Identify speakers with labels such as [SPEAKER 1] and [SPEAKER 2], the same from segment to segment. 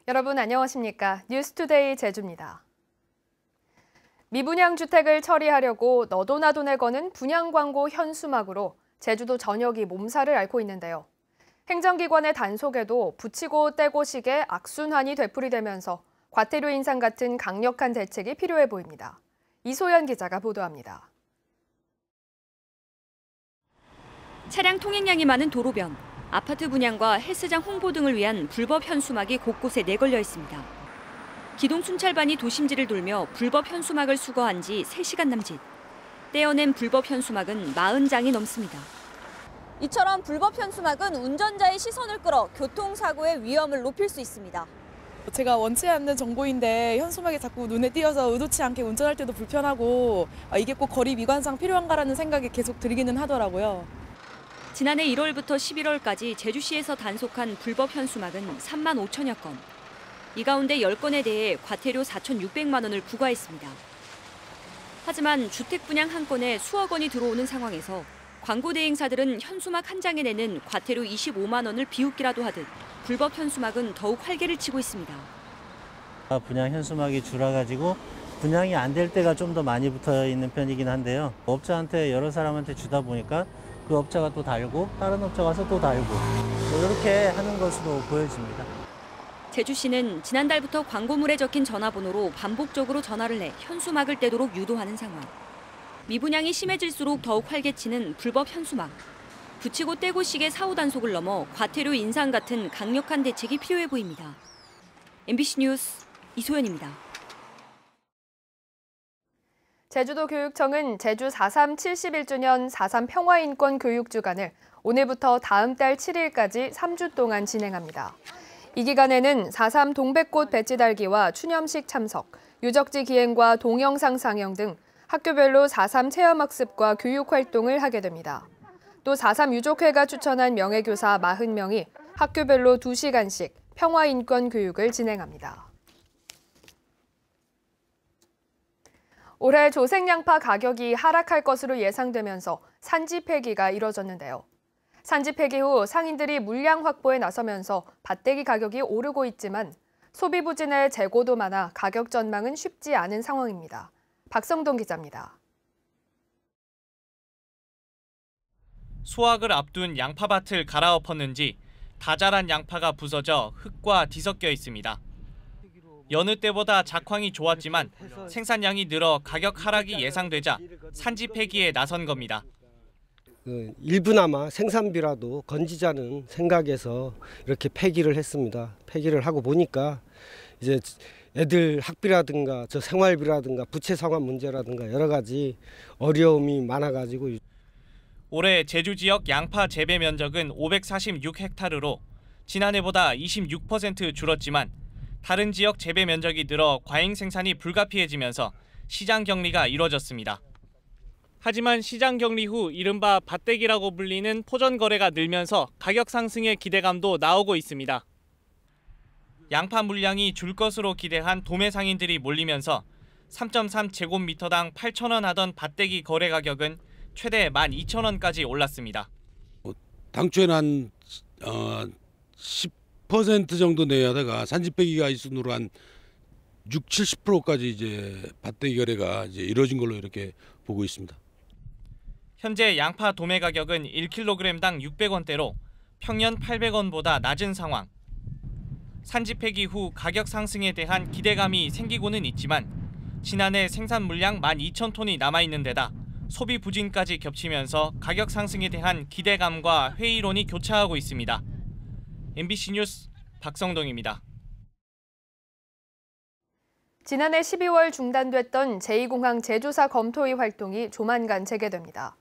[SPEAKER 1] 여러분 안녕하십니까? 뉴스투데이 제주입니다. 미분양 주택을 처리하려고 너도나도 거는 분양 광고 현수막으로 제주도 전역이 몸살을 앓고 있는데요. 행정기관의 단속에도 붙이고 떼고 식의 악순환이 되풀이되면서 과태료 인상 같은 강력한 대책이 필요해 보입니다. 이소연 기자가 보도합니다.
[SPEAKER 2] 차량 통행량이 많은 도로변, 아파트 분양과 헬스장 홍보 등을 위한 불법 현수막이 곳곳에 내걸려 있습니다. 기동 순찰반이 도심지를 돌며 불법 현수막을 수거한 지 3시간 남짓. 떼어낸 불법 현수막은 40장이 넘습니다. 이처럼 불법 현수막은 운전자의 시선을 끌어 교통사고의 위험을 높일 수 있습니다.
[SPEAKER 3] 제가 원치 않는 정보인데 현수막이 자꾸 눈에 띄어서 의도치 않게 운전할 때도 불편하고 이게 꼭 거리 미관상 필요한가라는 생각이 계속 들기는 하더라고요.
[SPEAKER 2] 지난해 1월부터 11월까지 제주시에서 단속한 불법 현수막은 3만 5천여 건. 이 가운데 10건에 대해 과태료 4,600만 원을 부과했습니다. 하지만 주택 분양 한 건에 수억 원이 들어오는 상황에서 광고 대행사들은 현수막 한 장에 내는 과태료 25만 원을 비웃기라도 하듯 불법 현수막은 더욱 활개를 치고 있습니다.
[SPEAKER 4] 분양 현수막이 줄어가지고 분양이 안 될 때가 좀 더 많이 붙어 있는 편이긴 한데요. 업자한테 여러 사람한테 주다 보니까 그 업자가 또 달고 다른 업자 가서 또 달고 이렇게 하는 것으로 보여집니다.
[SPEAKER 2] 제주시는 지난달부터 광고물에 적힌 전화번호로 반복적으로 전화를 내 현수막을 떼도록 유도하는 상황. 미분양이 심해질수록 더욱 활개치는 불법 현수막. 붙이고 떼고 식의 사후 단속을 넘어 과태료 인상 같은 강력한 대책이 필요해 보입니다. MBC 뉴스 이소연입니다.
[SPEAKER 1] 제주도 교육청은 제주 4.3 71주년 4.3 평화인권 교육 주간을 오늘부터 다음 달 7일까지 3주 동안 진행합니다. 이 기간에는 4.3 동백꽃 배지 달기와 추념식 참석, 유적지 기행과 동영상 상영 등 학교별로 4.3 체험학습과 교육 활동을 하게 됩니다. 또 4.3 유족회가 추천한 명예교사 40명이 학교별로 2시간씩 평화인권 교육을 진행합니다. 올해 조생양파 가격이 하락할 것으로 예상되면서 산지 폐기가 이뤄졌는데요. 산지 폐기 후 상인들이 물량 확보에 나서면서 밭대기 가격이 오르고 있지만 소비 부진의 재고도 많아 가격 전망은 쉽지 않은 상황입니다. 박성동 기자입니다.
[SPEAKER 5] 수확을 앞둔 양파밭을 갈아엎었는지 다 자란 양파가 부서져 흙과 뒤섞여 있습니다. 여느 때보다 작황이 좋았지만 생산량이 늘어 가격 하락이 예상되자 산지 폐기에 나선 겁니다.
[SPEAKER 6] 일부나마 생산비라도 건지자는 생각에서 이렇게 폐기를 했습니다. 폐기를 하고 보니까 이제 애들 학비라든가 저 생활비라든가 부채 상환 문제라든가 여러 가지 어려움이 많아가지고
[SPEAKER 5] 올해 제주 지역 양파 재배 면적은 546헥타르로 지난해보다 26% 줄었지만 다른 지역 재배 면적이 늘어 과잉 생산이 불가피해지면서 시장 격리가 이뤄졌습니다. 하지만 시장 격리 후 이른바 밭대기라고 불리는 포전 거래가 늘면서 가격 상승의 기대감도 나오고 있습니다. 양파 물량이 줄 것으로 기대한 도매 상인들이 몰리면서 3.3제곱미터당 8,000원 하던 밭대기 거래 가격은 최대 12,000원까지 올랐습니다.
[SPEAKER 7] 당초에는 한 10% 정도 내야 되가 산지 폐기가 있으므로 한 60~70%까지 이제 밭대기 거래가 이제 이루어진 걸로 이렇게 보고 있습니다.
[SPEAKER 5] 현재 양파 도매 가격은 1kg당 600원대로 평년 800원보다 낮은 상황. 산지 폐기 후 가격 상승에 대한 기대감이 생기고는 있지만 지난해 생산 물량 12,000톤이 남아있는 데다 소비 부진까지 겹치면서 가격 상승에 대한 기대감과 회의론이 교차하고 있습니다. MBC 뉴스 박성동입니다.
[SPEAKER 1] 지난해 12월 중단됐던 제2공항 제조사 검토위 활동이 조만간 재개됩니다.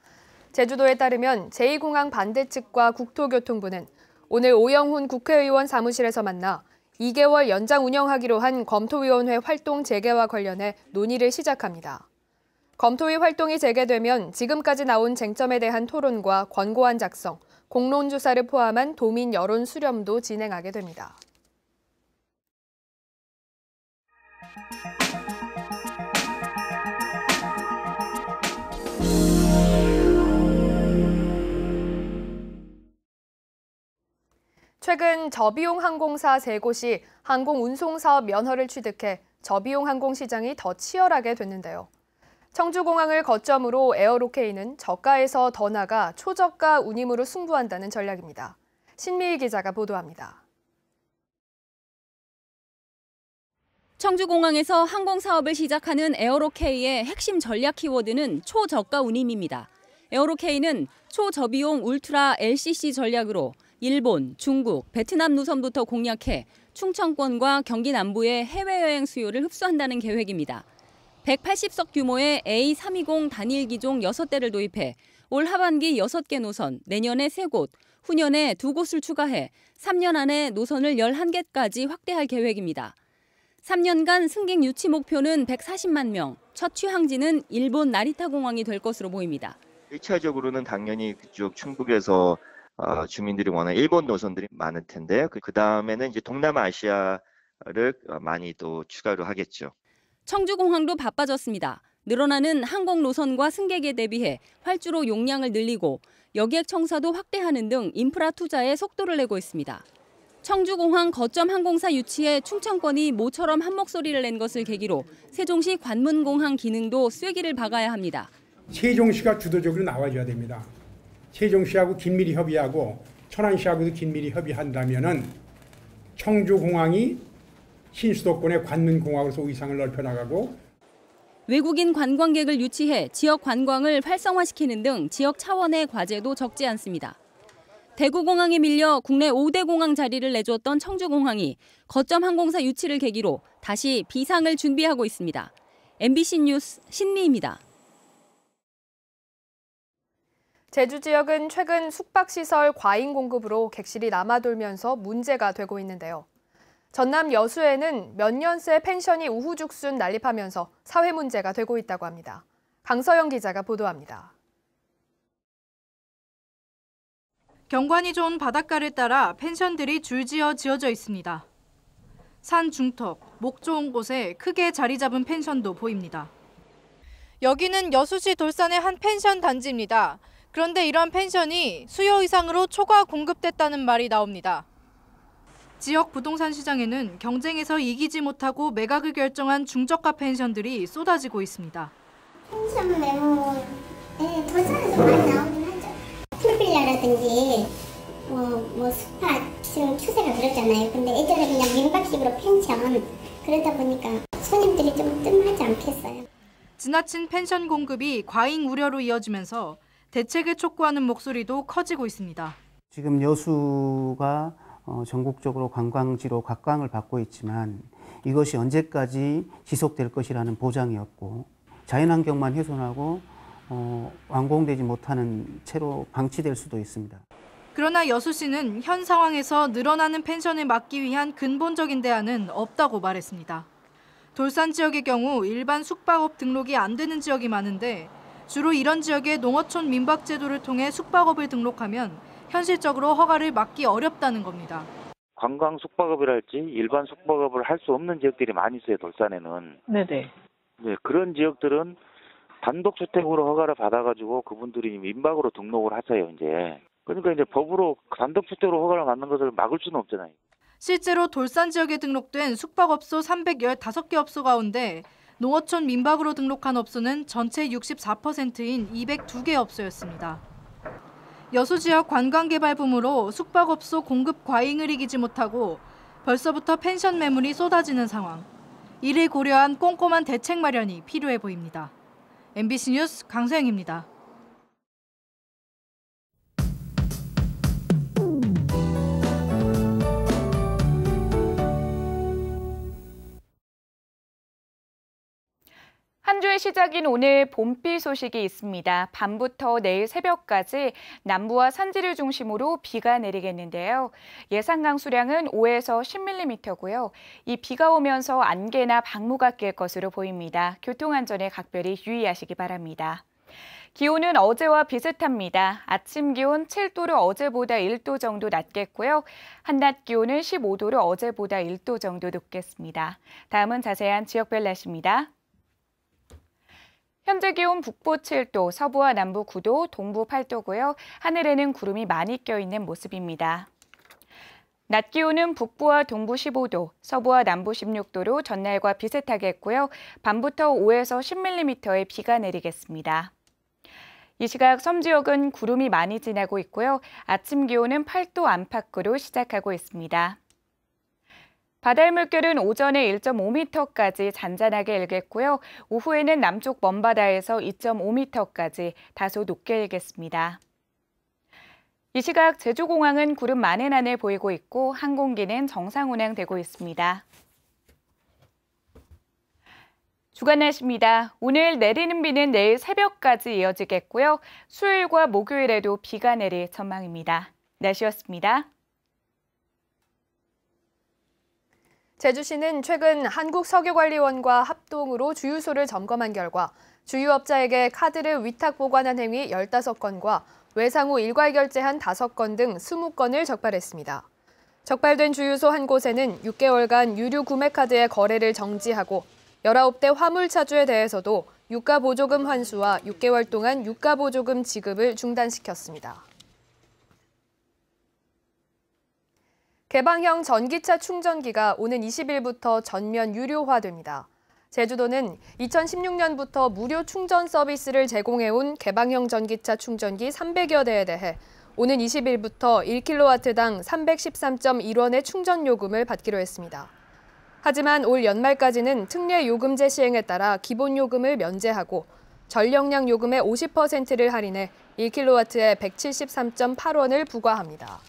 [SPEAKER 1] 제주도에 따르면 제2공항 반대 측과 국토교통부는 오늘 오영훈 국회의원 사무실에서 만나 2개월 연장 운영하기로 한 검토위원회 활동 재개와 관련해 논의를 시작합니다. 검토위 활동이 재개되면 지금까지 나온 쟁점에 대한 토론과 권고안 작성, 공론조사를 포함한 도민 여론 수렴도 진행하게 됩니다. 최근 저비용 항공사 3곳이 항공운송사업 면허를 취득해 저비용 항공시장이 더 치열하게 됐는데요. 청주공항을 거점으로 에어로케이는 저가에서 더 나가 초저가 운임으로 승부한다는 전략입니다. 신미희 기자가 보도합니다.
[SPEAKER 2] 청주공항에서 항공사업을 시작하는 에어로케이의 핵심 전략 키워드는 초저가 운임입니다. 에어로케이는 초저비용 울트라 LCC 전략으로 일본, 중국, 베트남 노선부터 공략해 충청권과 경기 남부의 해외여행 수요를 흡수한다는 계획입니다. 180석 규모의 A320 단일 기종 6대를 도입해 올 하반기 6개 노선, 내년에 3곳, 후년에 2곳을 추가해 3년 안에 노선을 11개까지 확대할 계획입니다. 3년간 승객 유치 목표는 140만 명, 첫 취항지는 일본 나리타 공항이 될 것으로 보입니다.
[SPEAKER 8] 1차적으로는 당연히 그쪽 충북에서 주민들이 원하는 일본 노선들이 많을 텐데 그 다음에는 이제 동남아시아를 많이 또 추가로 하겠죠.
[SPEAKER 2] 청주공항도 바빠졌습니다. 늘어나는 항공 노선과 승객에 대비해 활주로 용량을 늘리고 여객 청사도 확대하는 등 인프라 투자에 속도를 내고 있습니다. 청주공항 거점 항공사 유치에 충청권이 모처럼 한 목소리를 낸 것을 계기로 세종시 관문공항 기능도 쐐기를 박아야 합니다.
[SPEAKER 9] 세종시가 주도적으로 나와줘야 됩니다. 세종시하고 긴밀히 협의하고 천안시하고도 긴밀히 협의한다면은 청주공항이 신수도권의 관문공항으로서 위상을 넓혀나가고
[SPEAKER 2] 외국인 관광객을 유치해 지역 관광을 활성화시키는 등 지역 차원의 과제도 적지 않습니다. 대구공항에 밀려 국내 5대 공항 자리를 내줬던 청주공항이 거점 항공사 유치를 계기로 다시 비상을 준비하고 있습니다. MBC 뉴스 신미희입니다.
[SPEAKER 1] 제주 지역은 최근 숙박시설 과잉 공급으로 객실이 남아돌면서 문제가 되고 있는데요. 전남 여수에는 몇 년 새 펜션이 우후죽순 난립하면서 사회 문제가 되고 있다고 합니다. 강서영 기자가 보도합니다.
[SPEAKER 10] 경관이 좋은 바닷가를 따라 펜션들이 줄지어 지어져 있습니다. 산 중턱, 목 좋은 곳에 크게 자리 잡은 펜션도 보입니다. 여기는 여수시 돌산의 한 펜션 단지입니다. 그런데 이런 펜션이 수요 이상으로 초과 공급됐다는 말이 나옵니다. 지역 부동산 시장에는 경쟁에서 이기지 못하고 매각을 결정한 중저가 펜션들이 쏟아지고 있습니다.
[SPEAKER 11] 펜션 매물에 돌산에서 많이 나오긴 하죠. 풀빌라라든지 뭐 스파 지금 추세가 그렇잖아요. 근데 예전에 그냥 민박식으로 펜션 그러다 보니까 손님들이 좀 뜸하지 않겠어요.
[SPEAKER 10] 지나친 펜션 공급이 과잉 우려로 이어지면서 대책을 촉구하는 목소리도 커지고 있습니다.
[SPEAKER 12] 지금 여수가 전국적으로 관광지로 각광을 받고 있지만 이것이 언제까지 지속될 것이라는 보장이 없고 자연환경만 훼손하고 완공되지 못하는 채로 방치될 수도 있습니다.
[SPEAKER 10] 그러나 여수시는 현 상황에서 늘어나는 펜션을 막기 위한 근본적인 대안은 없다고 말했습니다. 돌산 지역의 경우 일반 숙박업 등록이 안 되는 지역이 많은데 주로 이런 지역의 농어촌 민박 제도를 통해 숙박업을 등록하면 현실적으로 허가를 막기 어렵다는 겁니다.
[SPEAKER 13] 관광 숙박업이랄지 일반 숙박업을 할 수 없는 지역들이 많이 있어요, 돌산에는.
[SPEAKER 10] 네네.
[SPEAKER 13] 네, 그런 지역들은 단독주택으로 허가를 받아가지고 그분들이 민박으로 등록을 하세요, 이제. 그러니까 이제 법으로 단독주택으로 허가를 받는 것을 막을 수는 없잖아요.
[SPEAKER 10] 실제로 돌산 지역에 등록된 숙박업소 315개 업소 가운데 농어촌 민박으로 등록한 업소는 전체 64%인 202개 업소였습니다. 여수 지역 관광개발 붐으로 숙박업소 공급 과잉을 이기지 못하고 벌써부터 펜션 매물이 쏟아지는 상황. 이를 고려한 꼼꼼한 대책 마련이 필요해 보입니다. MBC 뉴스 강소영입니다.
[SPEAKER 14] 한 주의 시작인 오늘 봄비 소식이 있습니다. 밤부터 내일 새벽까지 남부와 산지를 중심으로 비가 내리겠는데요. 예상 강수량은 5에서 10mm고요. 이 비가 오면서 안개나 방무가 낄 것으로 보입니다. 교통안전에 각별히 유의하시기 바랍니다. 기온은 어제와 비슷합니다. 아침 기온 7도로 어제보다 1도 정도 낮겠고요. 한낮 기온은 15도로 어제보다 1도 정도 높겠습니다. 다음은 자세한 지역별 날씨입니다. 현재 기온 북부 7도, 서부와 남부 9도, 동부 8도고요. 하늘에는 구름이 많이 껴있는 모습입니다. 낮 기온은 북부와 동부 15도, 서부와 남부 16도로 전날과 비슷하겠고요. 밤부터 5에서 10mm의 비가 내리겠습니다. 이 시각 섬 지역은 구름이 많이 지나고 있고요. 아침 기온은 8도 안팎으로 시작하고 있습니다. 바다의 물결은 오전에 1.5m까지 잔잔하게 일겠고요. 오후에는 남쪽 먼바다에서 2.5m까지 다소 높게 일겠습니다. 이 시각 제주공항은 구름 많은 하늘 보이고 있고 항공기는 정상 운항되고 있습니다. 주간 날씨입니다. 오늘 내리는 비는 내일 새벽까지 이어지겠고요. 수요일과 목요일에도 비가 내릴 전망입니다. 날씨였습니다.
[SPEAKER 1] 제주시는 최근 한국석유관리원과 합동으로 주유소를 점검한 결과 주유업자에게 카드를 위탁 보관한 행위 15건과 외상 후 일괄 결제한 5건 등 20건을 적발했습니다. 적발된 주유소 한 곳에는 6개월간 유류 구매 카드의 거래를 정지하고 19대 화물차주에 대해서도 유가 보조금 환수와 6개월 동안 유가 보조금 지급을 중단시켰습니다. 개방형 전기차 충전기가 오는 20일부터 전면 유료화됩니다. 제주도는 2016년부터 무료 충전 서비스를 제공해온 개방형 전기차 충전기 300여 대에 대해 오는 20일부터 1kW당 313.1원의 충전 요금을 받기로 했습니다. 하지만 올 연말까지는 특례 요금제 시행에 따라 기본 요금을 면제하고 전력량 요금의 50%를 할인해 1kW에 173.8원을 부과합니다.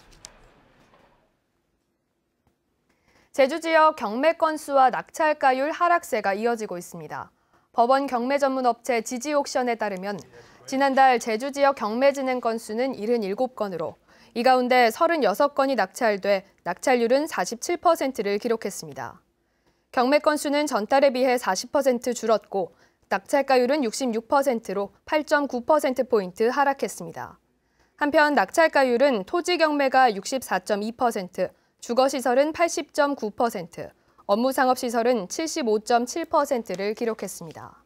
[SPEAKER 1] 제주 지역 경매 건수와 낙찰가율 하락세가 이어지고 있습니다. 법원 경매 전문 업체 지지옥션에 따르면 지난달 제주 지역 경매 진행 건수는 77건으로 이 가운데 36건이 낙찰돼 낙찰률은 47%를 기록했습니다. 경매 건수는 전달에 비해 40% 줄었고 낙찰가율은 66%로 8.9%포인트 하락했습니다. 한편 낙찰가율은 토지 경매가 64.2%, 주거시설은 80.9%, 업무상업시설은 75.7%를 기록했습니다.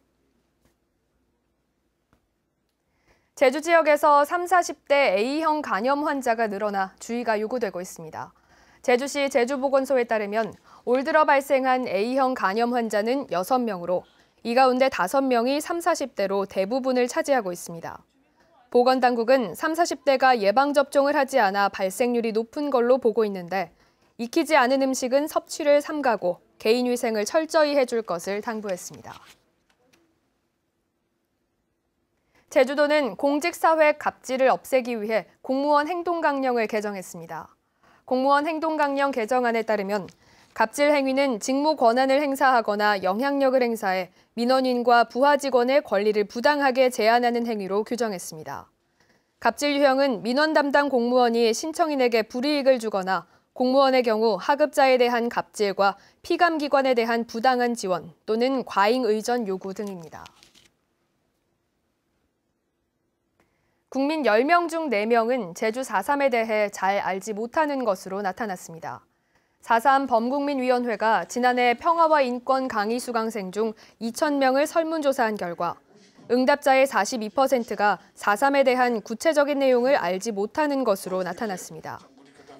[SPEAKER 1] 제주 지역에서 30, 40대 A형 간염 환자가 늘어나 주의가 요구되고 있습니다. 제주시 제주보건소에 따르면 올 들어 발생한 A형 간염 환자는 6명으로 이 가운데 5명이 30, 40대로 대부분을 차지하고 있습니다. 보건당국은 30, 40대가 예방접종을 하지 않아 발생률이 높은 걸로 보고 있는데 익히지 않은 음식은 섭취를 삼가고 개인위생을 철저히 해줄 것을 당부했습니다. 제주도는 공직사회 갑질을 없애기 위해 공무원 행동강령을 개정했습니다. 공무원 행동강령 개정안에 따르면 갑질 행위는 직무 권한을 행사하거나 영향력을 행사해 민원인과 부하 직원의 권리를 부당하게 제한하는 행위로 규정했습니다. 갑질 유형은 민원 담당 공무원이 신청인에게 불이익을 주거나 공무원의 경우 하급자에 대한 갑질과 피감기관에 대한 부당한 지원 또는 과잉 의전 요구 등입니다. 국민 10명 중 4명은 제주 4.3에 대해 잘 알지 못하는 것으로 나타났습니다. 4.3 범국민위원회가 지난해 평화와 인권 강의 수강생 중 2,000명을 설문조사한 결과 응답자의 42%가 4.3에 대한 구체적인 내용을 알지 못하는 것으로 나타났습니다.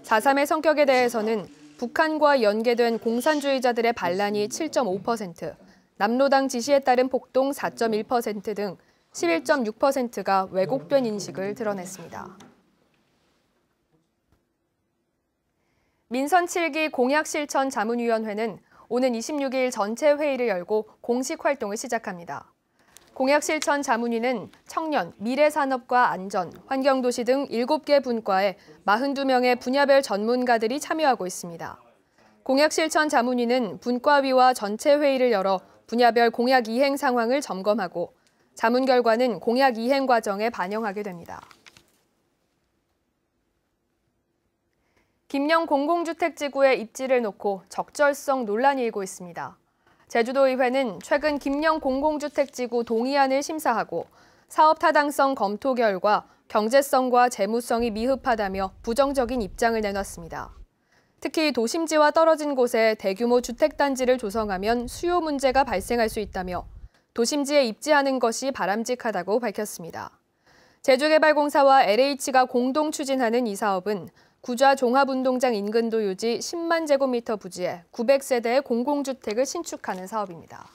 [SPEAKER 1] 4.3의 성격에 대해서는 북한과 연계된 공산주의자들의 반란이 7.5%, 남로당 지시에 따른 폭동 4.1% 등 11.6%가 왜곡된 인식을 드러냈습니다. 민선 7기 공약실천 자문위원회는 오는 26일 전체 회의를 열고 공식 활동을 시작합니다. 공약실천 자문위는 청년, 미래산업과 안전, 환경도시 등 7개 분과에 42명의 분야별 전문가들이 참여하고 있습니다. 공약실천 자문위는 분과위와 전체 회의를 열어 분야별 공약 이행 상황을 점검하고 자문 결과는 공약 이행 과정에 반영하게 됩니다. 김영 공공주택지구의 입지를 놓고 적절성 논란이 일고 있습니다. 제주도의회는 최근 김영 공공주택지구 동의안을 심사하고 사업 타당성 검토 결과 경제성과 재무성이 미흡하다며 부정적인 입장을 내놨습니다. 특히 도심지와 떨어진 곳에 대규모 주택단지를 조성하면 수요 문제가 발생할 수 있다며 도심지에 입지하는 것이 바람직하다고 밝혔습니다. 제주개발공사와 LH가 공동 추진하는 이 사업은 구좌 종합운동장 인근도 유지 10만 제곱미터 부지에 900세대의 공공주택을 신축하는 사업입니다.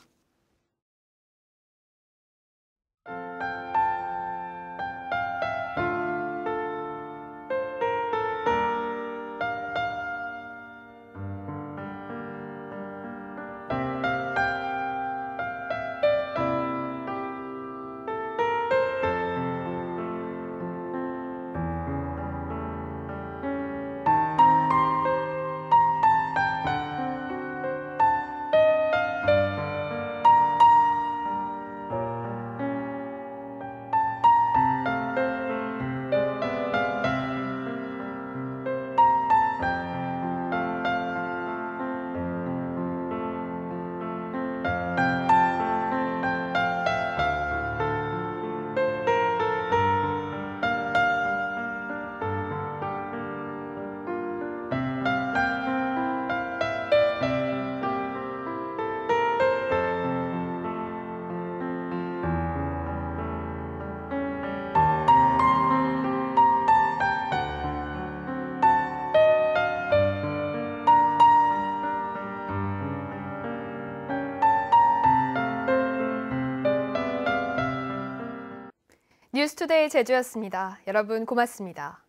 [SPEAKER 1] 뉴스투데이 제주였습니다. 여러분 고맙습니다.